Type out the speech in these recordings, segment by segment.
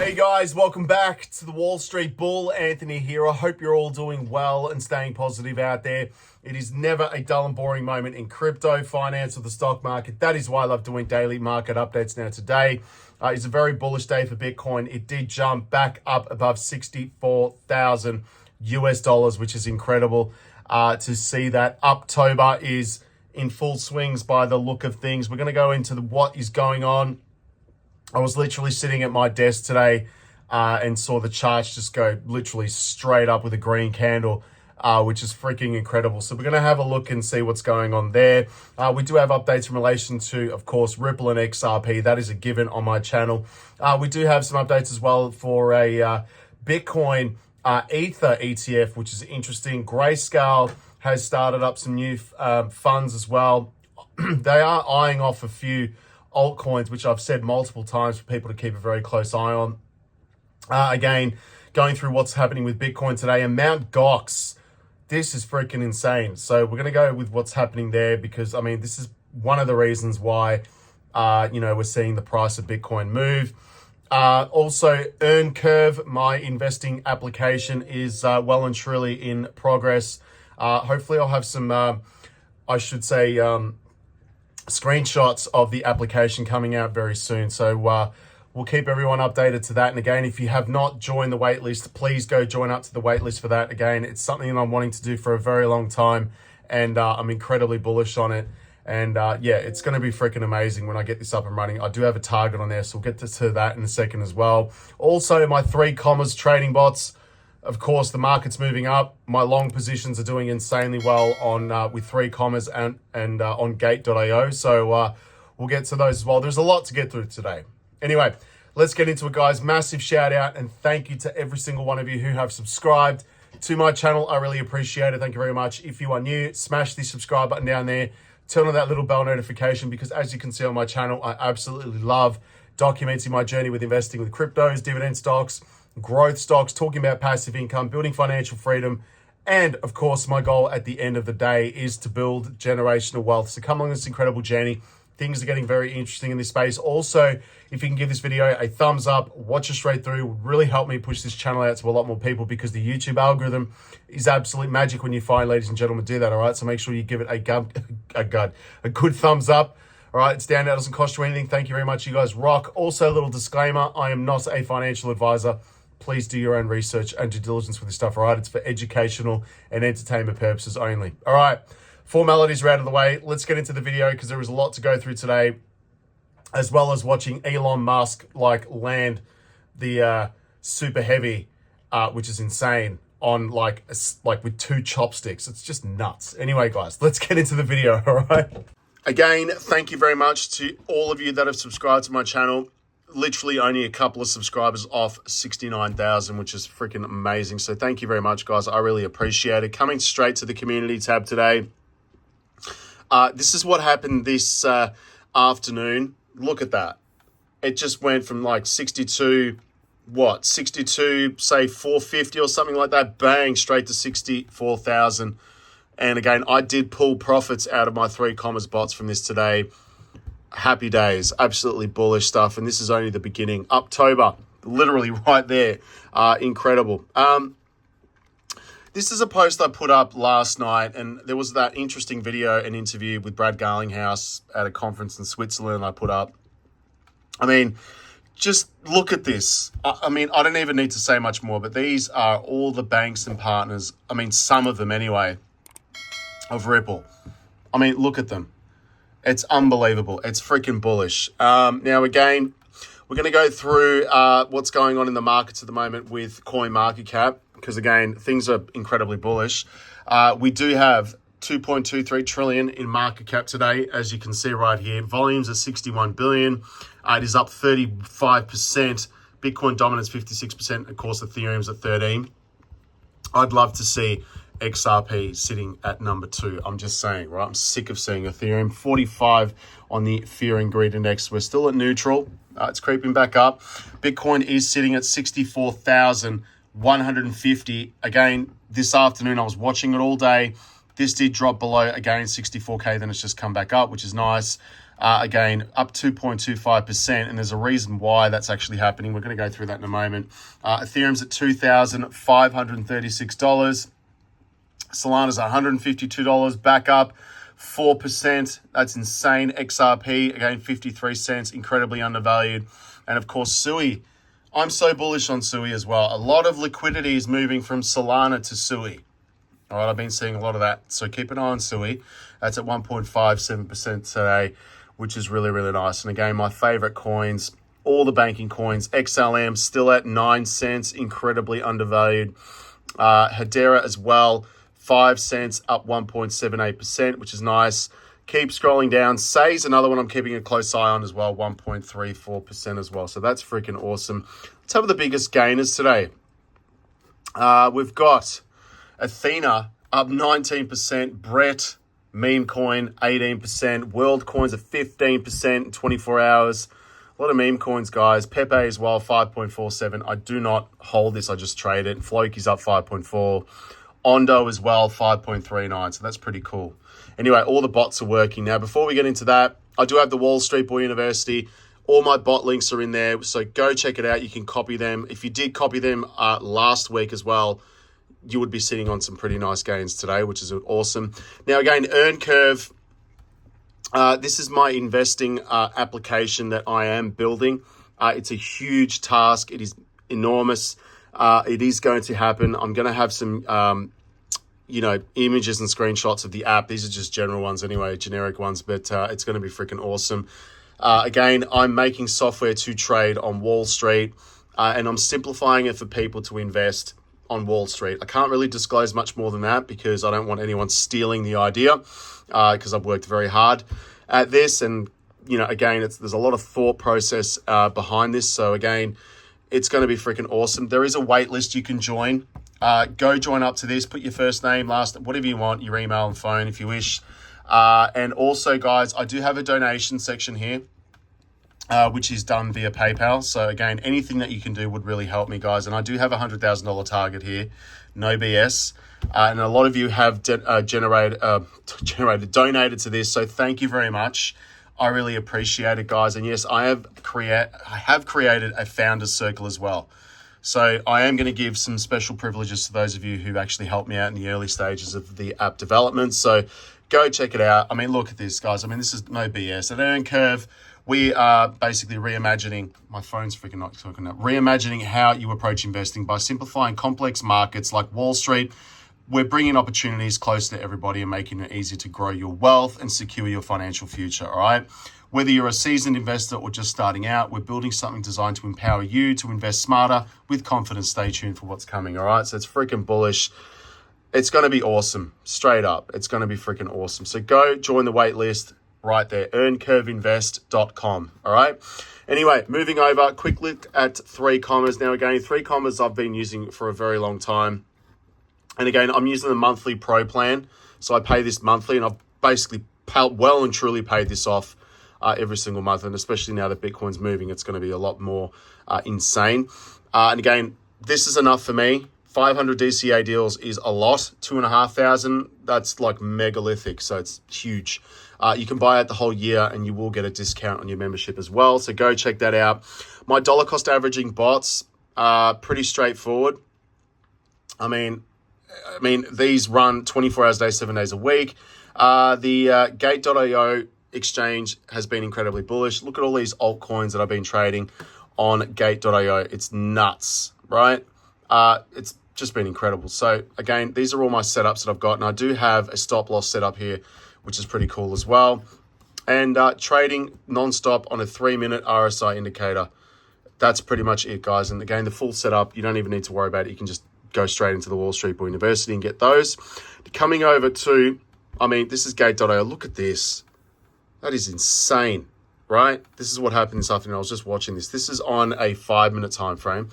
Hey guys, welcome back to the Wall Street Bull. Anthony here. I hope you're all doing well and staying positive out there. It is never a dull and boring moment in crypto, finance, or the stock market. That is why I love doing daily market updates. Now today is a very bullish day for Bitcoin. It did jump back up above 64,000 US dollars, which is incredible to see that. Uptober is in full swings by the look of things. We're going to go into what is going on. I was literally sitting at my desk today and saw the charts just go literally straight up with a green candle, which is freaking incredible. So we're going to have a look and see what's going on there. We do have updates in relation to, of course, Ripple and XRP. That is a given on my channel. We do have some updates as well for a Bitcoin Ether ETF, which is interesting. Grayscale has started up some new funds as well. They are eyeing off a few altcoins, which I've said multiple times for people to keep a very close eye on. Again, going through what's happening with Bitcoin today, and Mt. Gox, this is freaking insane. So we're going to go with what's happening there because, I mean, this is one of the reasons why, we're seeing the price of Bitcoin move. Also, EarnCurv, my investing application, is well and truly in progress. Hopefully I'll have some, screenshots of the application coming out very soon. So we'll keep everyone updated to that. And again, if you have not joined the waitlist, please go join up to the waitlist for that. Again, it's something that I'm wanting to do for a very long time, and I'm incredibly bullish on it. And it's going to be freaking amazing when I get this up and running. I do have a target on there, so we'll get to that in a second as well. Also, my 3 commas trading bots. Of course, the market's moving up. My long positions are doing insanely well on with 3 commas and on gate.io. So we'll get to those as well. There's a lot to get through today. Anyway, let's get into it, guys. Massive shout out and thank you to every single one of you who have subscribed to my channel. I really appreciate it. Thank you very much. If you are new, smash the subscribe button down there. Turn on that little bell notification because, as you can see on my channel, I absolutely love documenting my journey with investing with cryptos, dividend stocks, growth stocks, talking about passive income, building financial freedom. And of course, my goal at the end of the day is to build generational wealth. So come along this incredible journey. Things are getting very interesting in this space. Also, if you can give this video a thumbs up, watch it straight through, it would really help me push this channel out to a lot more people because the YouTube algorithm is absolute magic when you find, ladies and gentlemen, do that, all right? So make sure you give it a good thumbs up. All right, it's down there, it doesn't cost you anything. Thank you very much, you guys rock. Also, a little disclaimer, I am not a financial advisor. Please do your own research and due diligence for this stuff, all right? It's for educational and entertainment purposes only. All right, formalities are out of the way. Let's get into the video because there is a lot to go through today, as well as watching Elon Musk land the super heavy, which is insane, on like with 2 chopsticks. It's just nuts. Anyway, guys, let's get into the video, all right? Again, thank you very much to all of you that have subscribed to my channel. Literally only a couple of subscribers off 69,000, which is freaking amazing. So thank you very much, guys. I really appreciate it. Coming straight to the community tab today. This is what happened this afternoon. Look at that. It just went from like 62, say 450 or something like that. Bang, straight to 64,000. And again, I did pull profits out of my 3 commas bots from this today. Happy days, absolutely bullish stuff. And this is only the beginning. Uptober, literally right there. Incredible. This is a post I put up last night, and there was that interesting video and interview with Brad Garlinghouse at a conference in Switzerland I put up. I mean, just look at this. I mean, I don't even need to say much more, but these are all the banks and partners. I mean, some of them anyway, of Ripple. I mean, look at them. It's unbelievable. It's freaking bullish. Now, again, we're going to go through what's going on in the markets at the moment with CoinMarketCap, because, again, things are incredibly bullish. We do have 2.23 trillion in market cap today, as you can see right here. Volumes are 61 billion. It is up 35%. Bitcoin dominance 56%. Of course, Ethereum's at 13%. I'd love to see XRP sitting at number 2. I'm just saying, right? I'm sick of seeing Ethereum. 45 on the Fear and Greed Index. We're still at neutral. It's creeping back up. Bitcoin is sitting at 64,150. Again, this afternoon, I was watching it all day. This did drop below, again, 64K. Then it's just come back up, which is nice. Again, up 2.25%, and there's a reason why that's actually happening. We're going to go through that in a moment. Ethereum's at $2,536. Solana's $152, back up 4%. That's insane. XRP, again, 53 cents, incredibly undervalued. And of course, Sui. I'm so bullish on Sui as well. A lot of liquidity is moving from Solana to Sui. All right, I've been seeing a lot of that. So keep an eye on Sui. That's at 1.57% today, which is really, really nice. And again, my favorite coins, all the banking coins. XLM still at 9 cents, incredibly undervalued. Hedera as well, 5 cents, up 1.78%, which is nice. Keep scrolling down. Say's another one I'm keeping a close eye on as well, 1.34% as well. So that's freaking awesome. Let's have the biggest gainers today. We've got Athena up 19%, Brett, meme coin, 18%, world coins are 15% in 24 hours. A lot of meme coins, guys. Pepe as well, 5.47. I do not hold this, I just trade it. Floki's up 5.4. Ondo as well, 5.39. So that's pretty cool. Anyway, all the bots are working. Now, before we get into that, I do have the Wall Street Bull University. All my bot links are in there, so go check it out. You can copy them. If you did copy them last week as well, you would be sitting on some pretty nice gains today, which is awesome. Now, again, EarnCurv. This is my investing application that I am building. It's a huge task. It is enormous. It is going to happen. I'm going to have some, images and screenshots of the app. These are just general ones anyway, generic ones, but it's going to be freaking awesome. Again, I'm making software to trade on Wall Street, and I'm simplifying it for people to invest on Wall Street. I can't really disclose much more than that because I don't want anyone stealing the idea, because I've worked very hard at this. And, again, there's a lot of thought process behind this. So, again, it's going to be freaking awesome. There is a wait list you can join. Go join up to this. Put your first name, last, whatever you want, your email and phone if you wish. And also, guys, I do have a donation section here, which is done via PayPal. So again, anything that you can do would really help me, guys. And I do have a $100,000 target here, no BS. And a lot of you have donated to this. So thank you very much. I really appreciate it, guys. And yes, I have created a founders circle as well. So I am going to give some special privileges to those of you who actually helped me out in the early stages of the app development. So go check it out. I mean, look at this, guys. I mean, this is no BS. At EarnCurv, we are basically reimagining, my phone's freaking not talking now, reimagining how you approach investing by simplifying complex markets like Wall Street. We're bringing opportunities close to everybody and making it easier to grow your wealth and secure your financial future, all right? Whether you're a seasoned investor or just starting out, we're building something designed to empower you to invest smarter with confidence. Stay tuned for what's coming, all right? So it's freaking bullish. It's going to be awesome, straight up. It's going to be freaking awesome. So go join the wait list right there, earncurvinvest.com, all right? Anyway, moving over, quick look at 3Commas. Now, again, 3Commas I've been using for a very long time. And again, I'm using the monthly pro plan. So I pay this monthly, and I've basically well and truly paid this off every single month. And especially now that Bitcoin's moving, it's going to be a lot more insane. And again, this is enough for me. 500 DCA deals is a lot. 2,500, that's like megalithic. So it's huge. You can buy it the whole year and you will get a discount on your membership as well. So go check that out. My dollar cost averaging bots are pretty straightforward. I mean, these run 24 hours a day, 7 days a week. The Gate.io exchange has been incredibly bullish. Look at all these altcoins that I've been trading on Gate.io. It's nuts, right? It's just been incredible. So again, these are all my setups that I've got. And I do have a stop loss set up here, which is pretty cool as well. And trading nonstop on a 3-minute RSI indicator. That's pretty much it, guys. And again, the full setup, you don't even need to worry about it. You can just go straight into the Wall Street Bull University and get those. Coming over to, this is Gate.io. Look at this. That is insane, right? This is what happened this afternoon. I was just watching this. This is on a 5-minute time frame.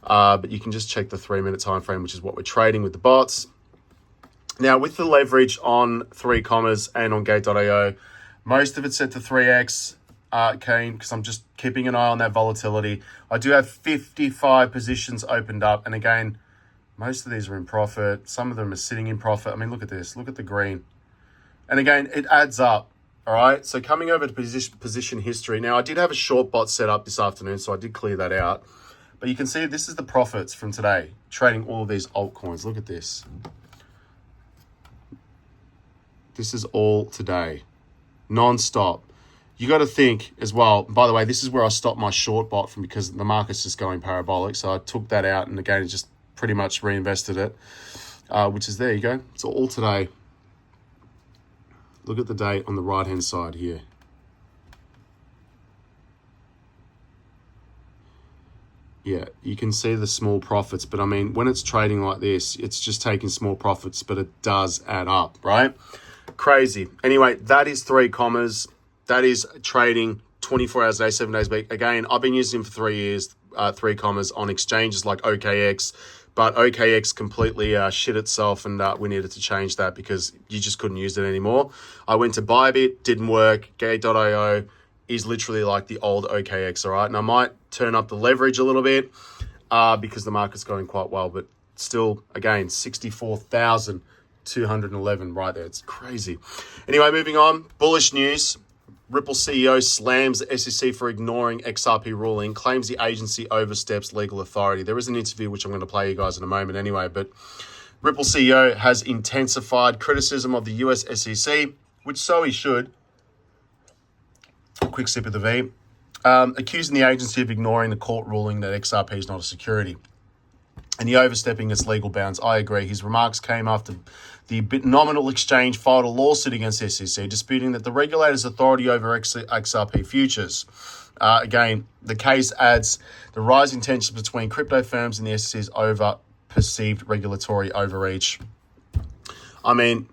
But you can just check the 3-minute time frame, which is what we're trading with the bots. Now, with the leverage on 3Commas and on Gate.io, most of it's set to 3x, Kane, because I'm just keeping an eye on that volatility. I do have 55 positions opened up. And again, most of these are in profit. Some of them are sitting in profit. Look at this. Look at the green. And again, it adds up. All right, so coming over to position history. Now, I did have a short bot set up this afternoon, so I did clear that out. But you can see this is the profits from today, trading all of these altcoins. Look at this. This is all today, non-stop. You got to think as well, by the way, this is where I stopped my short bot from because the market's just going parabolic. So I took that out and again, just pretty much reinvested it, which is there you go. It's all today. Look at the date on the right-hand side here. Yeah, you can see the small profits, but I mean, when it's trading like this, it's just taking small profits, but it does add up, right? Crazy. Anyway, that is 3 commas. That is trading 24 hours a day, 7 days a week. Again, I've been using them for 3 years, 3 commas on exchanges like OKX, but OKX completely shit itself and we needed to change that because you just couldn't use it anymore. I went to Bybit, didn't work. Gate.io is literally like the old OKX, all right? And I might turn up the leverage a little bit because the market's going quite well, but still, again, 64,211 right there. It's crazy. Anyway, moving on. Bullish news. Ripple CEO slams the SEC for ignoring XRP ruling, claims the agency oversteps legal authority. There is an interview which I'm going to play you guys in a moment anyway, but Ripple CEO has intensified criticism of the US SEC, which so he should. Quick sip of the V. Accusing the agency of ignoring the court ruling that XRP is not a security and the overstepping its legal bounds. I agree. His remarks came after the nominal exchange filed a lawsuit against SEC, disputing that the regulator's authority over XRP futures. Again, the case adds the rising tensions between crypto firms and the SEC's over perceived regulatory overreach. I mean,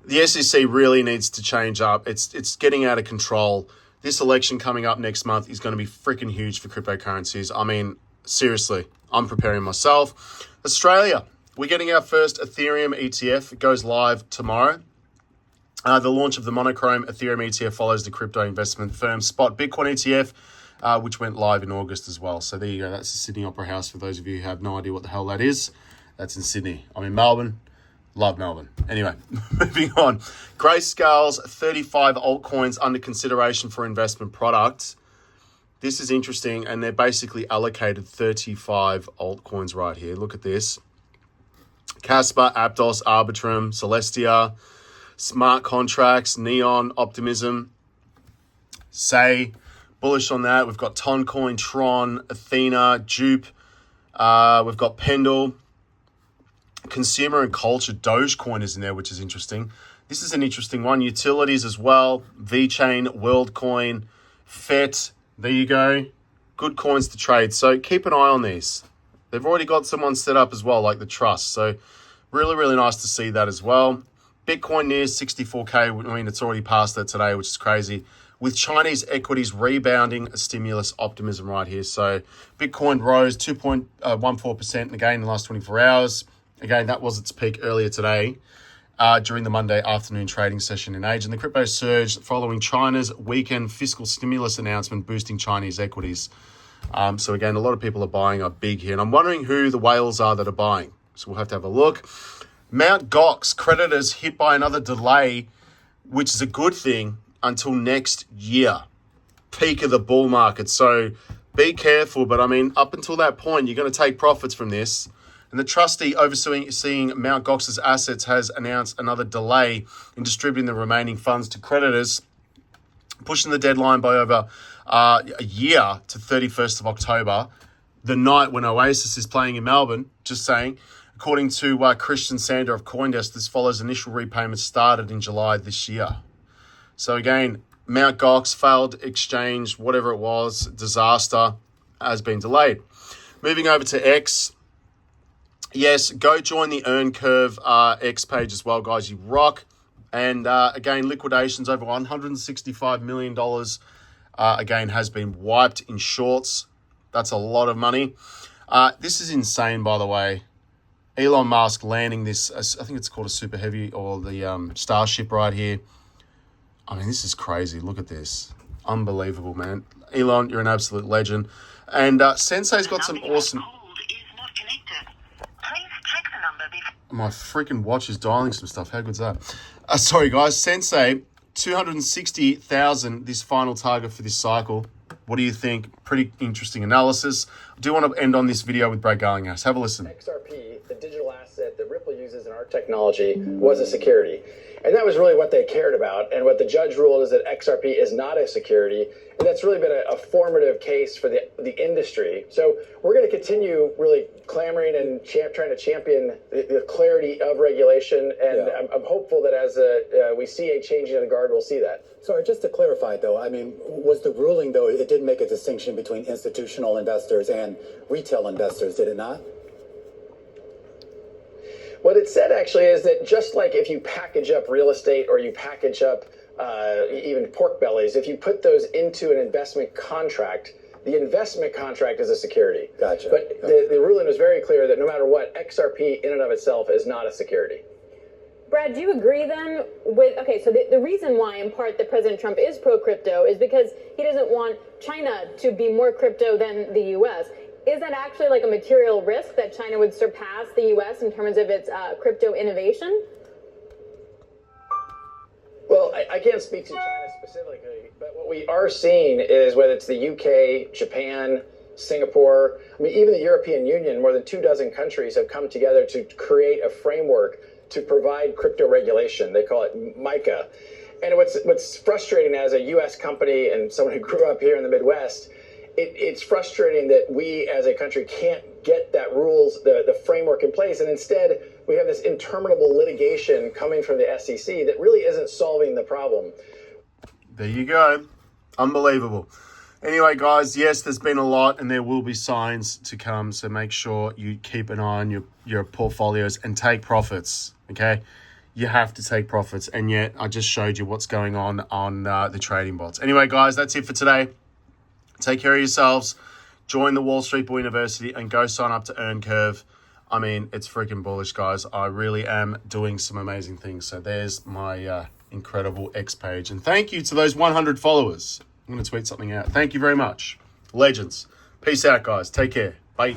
the SEC really needs to change up. It's getting out of control. This election coming up next month is going to be freaking huge for cryptocurrencies. I mean, seriously, I'm preparing myself. Australia, we're getting our first Ethereum ETF. It goes live tomorrow. The launch of the monochrome Ethereum ETF follows the crypto investment firm Spot Bitcoin ETF, which went live in August as well. So there you go. That's the Sydney Opera House. For those of you who have no idea what the hell that is, that's in Sydney. I'm in Melbourne. Love Melbourne. Anyway, moving on. Grayscale's 35 altcoins under consideration for investment products. This is interesting, and they're basically allocated 35 altcoins right here. Look at this. Casper, Aptos, Arbitrum, Celestia, Smart Contracts, Neon, Optimism, Say, bullish on that. We've got Toncoin, Tron, Athena, Jupe. We've got Pendle. Consumer and Culture, Dogecoin is in there, which is interesting. This is an interesting one. Utilities as well. VeChain, WorldCoin, FET. There you go. Good coins to trade. So keep an eye on these. They've already got someone set up as well, like the Trust. So really, really nice to see that as well. Bitcoin nears 64K. I mean, it's already passed that today, which is crazy. With Chinese equities rebounding, a stimulus optimism right here. So Bitcoin rose 2.14% again in the last 24 hours. Again, that was its peak earlier today during the Monday afternoon trading session in Asia. And the crypto surged following China's weekend fiscal stimulus announcement boosting Chinese equities. So again, a lot of people are buying up big here. And I'm wondering who the whales are that are buying. So we'll have to have a look. Mt. Gox creditors hit by another delay, which is a good thing, until next year. Peak of the bull market. So be careful. But I mean, up until that point, you're going to take profits from this. And the trustee overseeing Mt. Gox's assets has announced another delay in distributing the remaining funds to creditors, pushing the deadline by over a year to 31st of October, the night when Oasis is playing in Melbourne. Just saying. According to Christian Sander of CoinDesk, this follows initial repayments started in July this year. So again, Mt. Gox, failed exchange, whatever it was, disaster, has been delayed. Moving over to X. Yes, go join the EarnCurv X page as well, guys. You rock. And again, liquidations over $165 million again has been wiped in shorts. That's a lot of money. This is insane, by the way. Elon Musk landing this, I think it's called a Super Heavy or the Starship right here. I mean, this is crazy. Look at this. Unbelievable, man. Elon, you're an absolute legend. And Sensei's got some awesome... My freaking watch is dialing some stuff. How good's that? Sorry, guys. Sensei 260,000, this final target for this cycle. What do you think? Pretty interesting analysis. I do want to end on this video with Brad Garlinghouse. Have a listen. XRP, the digital asset that Ripple uses in our technology, was a security. And that was really what they cared about. And what the judge ruled is that XRP is not a security. And that's really been a formative case for the industry. So we're going to continue really clamoring and trying to champion the clarity of regulation. And I'm hopeful that as we see a changing of the guard, we'll see that. Sorry, just to clarify, though, I mean, was the ruling, though, it did make a distinction between institutional investors and retail investors, did it not? What it said actually is that just like if you package up real estate or you package up even pork bellies, if you put those into an investment contract, the investment contract is a security. Gotcha. But the ruling was very clear that no matter what, XRP in and of itself is not a security. Brad, do you agree then with, okay, so the reason why in part that President Trump is pro-crypto is because he doesn't want China to be more crypto than the U.S. Is that actually like a material risk that China would surpass the U.S. in terms of its crypto innovation? Well, I can't speak to China specifically, but what we are seeing is whether it's the UK, Japan, Singapore, I mean, even the European Union, more than 24 countries have come together to create a framework to provide crypto regulation. They call it MICA. And what's frustrating as a U.S. company and someone who grew up here in the Midwest, it's frustrating that we as a country can't get that rules, the framework in place. And instead, we have this interminable litigation coming from the SEC that really isn't solving the problem. There you go. Unbelievable. Anyway, guys, yes, there's been a lot and there will be signs to come. So make sure you keep an eye on your portfolios and take profits, okay? You have to take profits. And yet, I just showed you what's going on the trading bots. Anyway, guys, that's it for today. Take care of yourselves. Join the Wall Street Bull University and go sign up to EarnCurv. I mean, it's freaking bullish, guys. I really am doing some amazing things. So there's my incredible X page. And thank you to those 100 followers. I'm going to tweet something out. Thank you very much. Legends. Peace out, guys. Take care. Bye.